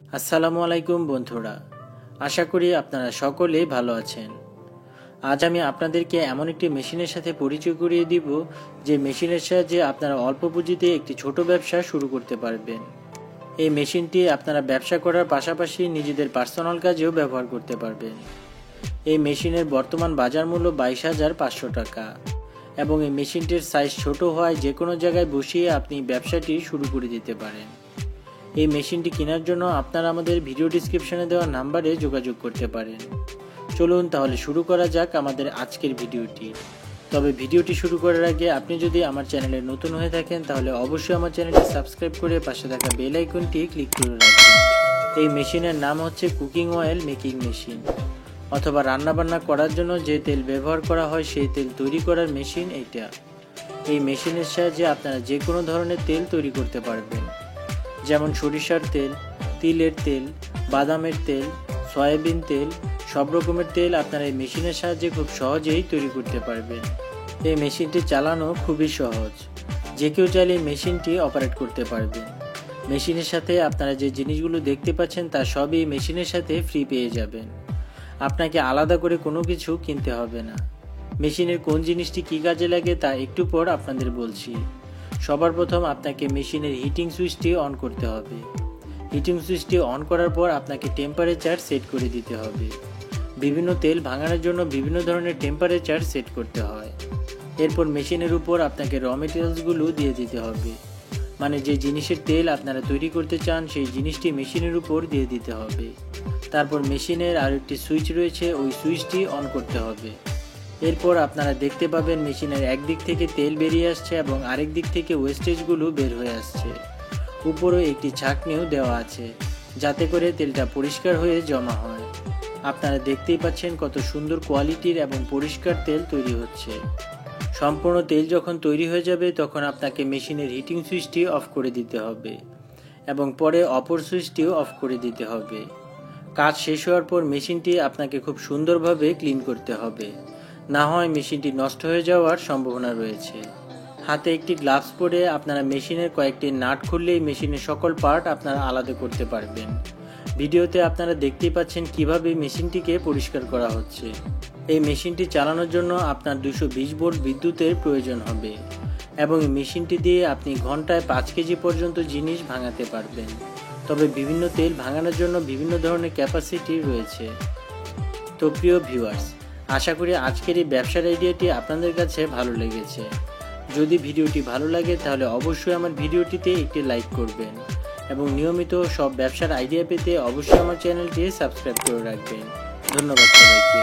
আসসালামু আলাইকুম বন্ধুরা, আশা করি আপনারা সকলেই ভালো আছেন। আজ আমি আপনাদেরকে এমন একটি মেশিনের সাথে পরিচয় করিয়ে দিব যে মেশিনের সাহায্যে আপনারা অল্প পুঁজিতে একটি ছোট ব্যবসা শুরু করতে পারবেন। এই মেশিনটি আপনারা ব্যবসা করার পাশাপাশি নিজেদের পার্সোনাল কাজেও ব্যবহার করতে পারবেন। এই মেশিনের বর্তমান বাজার মূল্য 22,500 টাকা এবং এই মেশিনটির সাইজ ছোট হওয়ায় যে কোনো জায়গায় বসিয়ে আপনি ব্যবসাটি শুরু করে দিতে পারেন। এই মেশিনটি কেনার জন্য আপনারা আমাদের ভিডিও ডিসক্রিপশনে দেওয়া নাম্বারে যোগাযোগ করতে পারেন। চলুন তাহলে শুরু করা যাক আমাদের আজকের ভিডিওটি। তবে ভিডিওটি শুরু করার আগে আপনি যদি আমার চ্যানেলে নতুন হয়ে থাকেন তাহলে অবশ্যই আমার চ্যানেলটি সাবস্ক্রাইব করে পাশে থাকা বেল আইকনটি ক্লিক করে রাখবেন। এই মেশিনের নাম হচ্ছে কুকিং অয়েল মেকিং মেশিন, অথবা রান্নাবান্না করার জন্য যে তেল ব্যবহার করা হয় সেই তেল তৈরি করার মেশিন এইটা। এই মেশিনের সাহায্যে আপনারা যে কোনো ধরনের তেল তৈরি করতে পারবেন, যেমন সরিষার তেল, তিলের তেল, বাদামের তেল, সয়াবিন তেল, সব রকমের তেল আপনারা এই মেশিনের সাহায্যে খুব সহজেই তৈরি করতে পারবেন। এই মেশিনটি চালানো খুবই সহজ, যে কেউ চাইলে এই মেশিনটি অপারেট করতে পারবেন। মেশিনের সাথে আপনারা যে জিনিসগুলো দেখতে পাচ্ছেন তা সবই মেশিনের সাথে ফ্রি পেয়ে যাবেন। আপনাকে আলাদা করে কোনো কিছু কিনতে হবে না। মেশিনের কোন জিনিসটি কী কাজে লাগে তা একটু পর আপনাদের বলছি। সবার প্রথম আপনাকে মেশিনের হিটিং সুইচটি অন করতে হবে। হিটিং সুইচটি অন করার পর আপনাকে টেম্পারেচার সেট করে দিতে হবে। বিভিন্ন তেল ভাঙানোর জন্য বিভিন্ন ধরনের টেম্পারেচার সেট করতে হয়। এরপর মেশিনের উপর আপনাকে র মেটেরিয়ালসগুলো দিয়ে দিতে হবে, মানে যে জিনিসের তেল আপনারা তৈরি করতে চান সেই জিনিসটি মেশিনের উপর দিয়ে দিতে হবে। তারপর মেশিনের আরেকটি সুইচ রয়েছে, ওই সুইচটি অন করতে হবে। এরপর আপনারা দেখতে পাবেন মেশিনের একদিক থেকে তেল বেরিয়ে আসছে এবং আরেক দিক থেকে ওয়েস্টেজগুলো বের হয়ে আসছে। উপরে একটি ছাঁকনিও দেওয়া আছে যাতে করে তেলটা পরিষ্কার হয়ে জমা হয়। আপনারা দেখতেই পাচ্ছেন কত সুন্দর কোয়ালিটির এবং পরিষ্কার তেল তৈরি হচ্ছে। সম্পূর্ণ তেল যখন তৈরি হয়ে যাবে তখন আপনাকে মেশিনের হিটিং সুইচটি অফ করে দিতে হবে এবং পরে অপর সুইচটিও অফ করে দিতে হবে। কাজ শেষ হওয়ার পর মেশিনটি আপনাকে খুব সুন্দরভাবে ক্লিন করতে হবে, না হয় মেশিনটি নষ্ট হয়ে যাওয়ার সম্ভাবনা রয়েছে। হাতে একটি গ্লাভস পরে আপনারা মেশিনের কয়েকটি নাট খুললেই মেশিনের সকল পার্ট আপনারা আলাদা করতে পারবেন। ভিডিওতে আপনারা দেখতেই পাচ্ছেন কিভাবে মেশিনটিকে পরিষ্কার করা হচ্ছে। এই মেশিনটি চালানোর জন্য আপনার 220 ভোল্ট বিদ্যুতের প্রয়োজন হবে এবং এই মেশিনটি দিয়ে আপনি ঘন্টায় 5 কেজি পর্যন্ত জিনিস ভাঙাতে পারবেন। তবে বিভিন্ন তেল ভাঙানোর জন্য বিভিন্ন ধরনের ক্যাপাসিটি রয়েছে। তো প্রিয় ভিউয়ার্স, আশা করি আজকের এই ব্যবসার আইডিয়াটি আপনাদের কাছে ভালো লেগেছে। যদি ভিডিওটি ভালো লাগে তাহলে অবশ্যই আমার ভিডিওটিতে একটি লাইক করবেন এবং নিয়মিত সব ব্যবসার আইডিয়া পেতে অবশ্যই আমার চ্যানেলটি সাবস্ক্রাইব করে রাখবেন। ধন্যবাদ সবাইকে।